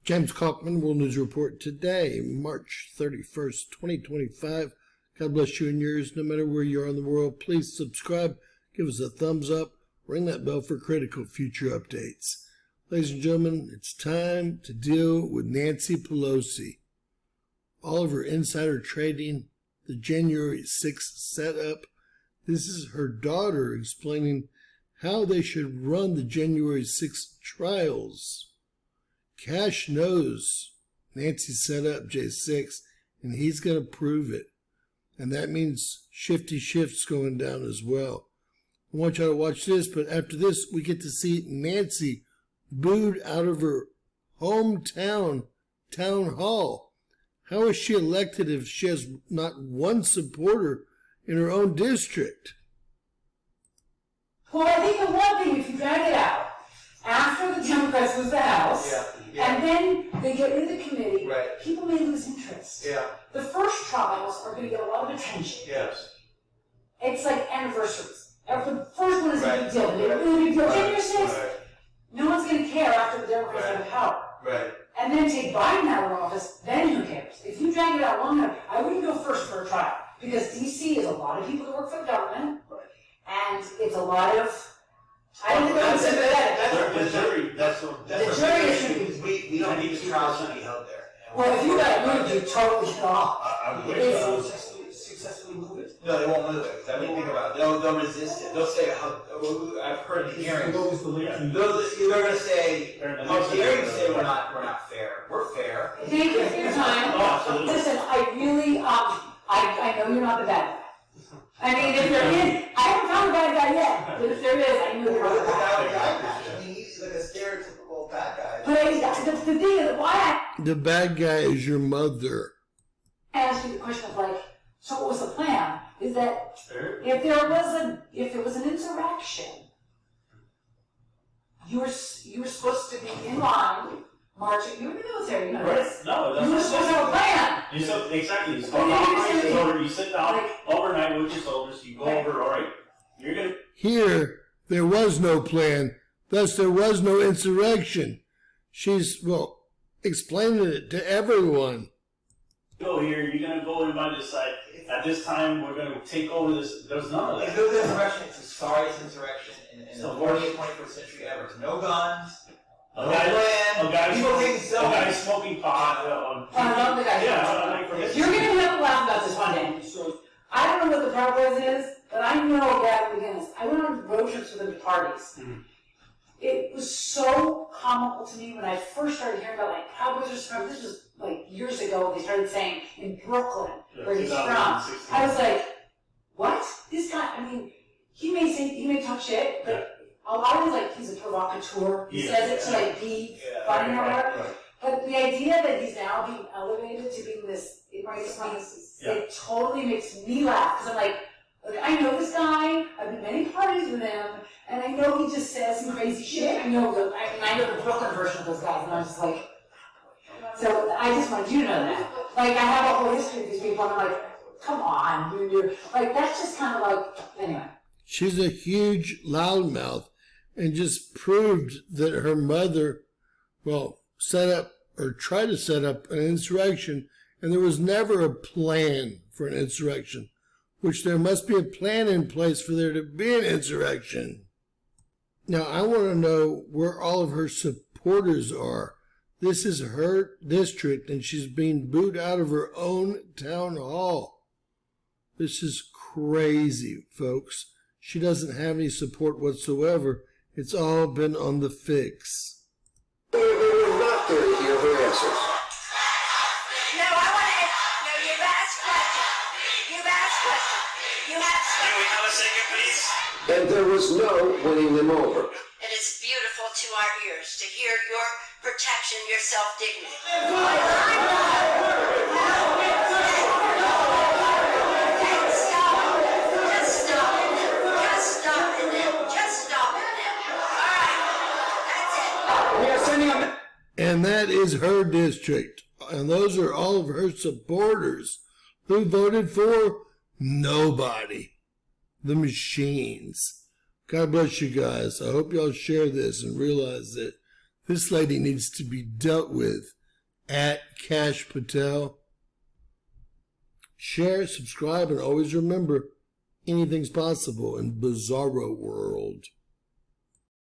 James Kalkman, World News Report today, March 31st, 2025. God bless you and yours. No matter where you are in the world, please subscribe, give us a thumbs up, ring that bell for critical future updates. Ladies and gentlemen, it's time to deal with Nancy Pelosi. All of her insider trading, the January 6th setup. This is her daughter explaining how they should run the January 6th trials. Cash knows Nancy set up J6, and he's going to prove it. And that means shifty shifts going down as well. I want y'all to watch this, but after this, we get to see Nancy booed out of her hometown town hall. How is she elected if she has not one supporter in her own district? Well, I think the one thing, if you drag it out, after the Democrats lose the House, and then they get rid of the committee, people may lose interest. The first trials are going to get a lot of attention. It's like anniversaries. The first one is a big deal. They're really big deal. January 6th, no one's going to care after the Democrats are in power. And then take Biden out of office, then who cares? If you drag it out long enough, I wouldn't go first for a trial. Because D.C. is a lot of people that work for the government, and it's a lot of... I don't think that's sympathetic. The jury should be... We don't need the trial should be held there. Well, if you got moved, you totally get off. Successfully move it? No, they won't move it. I mean, think about it. They'll resist it. They'll say, I've heard the hearings. They're going to say, how dare you say we're not fair? We're fair. Thank you for your time. Listen, I really, I know you're not the bad guy. I mean, if there is, I haven't found a bad guy yet. But if there is, I know you're not the bad guy. I mean, he's like a stereotypical bad guy. But the thing is, why The bad guy is your mother. I asked you the question of like, so what was the plan? Is that if there was an insurrection, you were supposed to be in line marching. You were in the military, you know this. No, you were supposed to have a plan. Exactly. You sit down overnight with your soldiers. You go over. All right, you're gonna. Here, there was no plan. Thus, there was no insurrection. She's explaining it to everyone. Go here. You're gonna go in by this side. At this time, we're gonna take over this. There's none of that. If there was insurrection, it's the sorriest insurrection in the 20th, 21st century ever. No guns. A guy smoking pot. I love the guy. You're going to have to laugh about this one day. I don't know what the Proud Boys is, but I know Gavin McGinnis. I went on road trips with him to parties. It was so comical to me when I first started hearing about like Proud Boys are strong. This was like years ago. They started saying in Brooklyn where he's from. I was like, what? This guy? I mean, he may talk shit, but. A lot of it is like he's a provocateur. He says it to like be funny or whatever. But the idea that he's now being elevated to being this, it totally makes me laugh. Because I'm like, I know this guy. I've been to many parties with him, and I know he just says some crazy shit. I know the Brooklyn version of those guys, and I'm just like, so I just wanted you to know that. Like I have a whole history of these people, and I'm like, come on, dude. Like that's just kind of like anyway. She's a huge loudmouth. And just proved that her mother, set up or tried to set up an insurrection, and there was never a plan for an insurrection, which there must be a plan in place for there to be an insurrection. Now, I want to know where all of her supporters are. This is her district, and she's being booed out of her own town hall. This is crazy, folks. She doesn't have any support whatsoever. It's all been on the fix. We're not there to hear her answers. No, you've asked questions. You've asked questions. You have Can we have a second, please? And there was no winning them over. It is beautiful to our ears to hear your protection, your self-dignity. And that is her district. And those are all of her supporters. Who voted for? Nobody. The machines. God bless you guys. I hope y'all share this and realize that this lady needs to be dealt with at Cash Patel. Share, subscribe, and always remember, anything's possible in Bizarro World.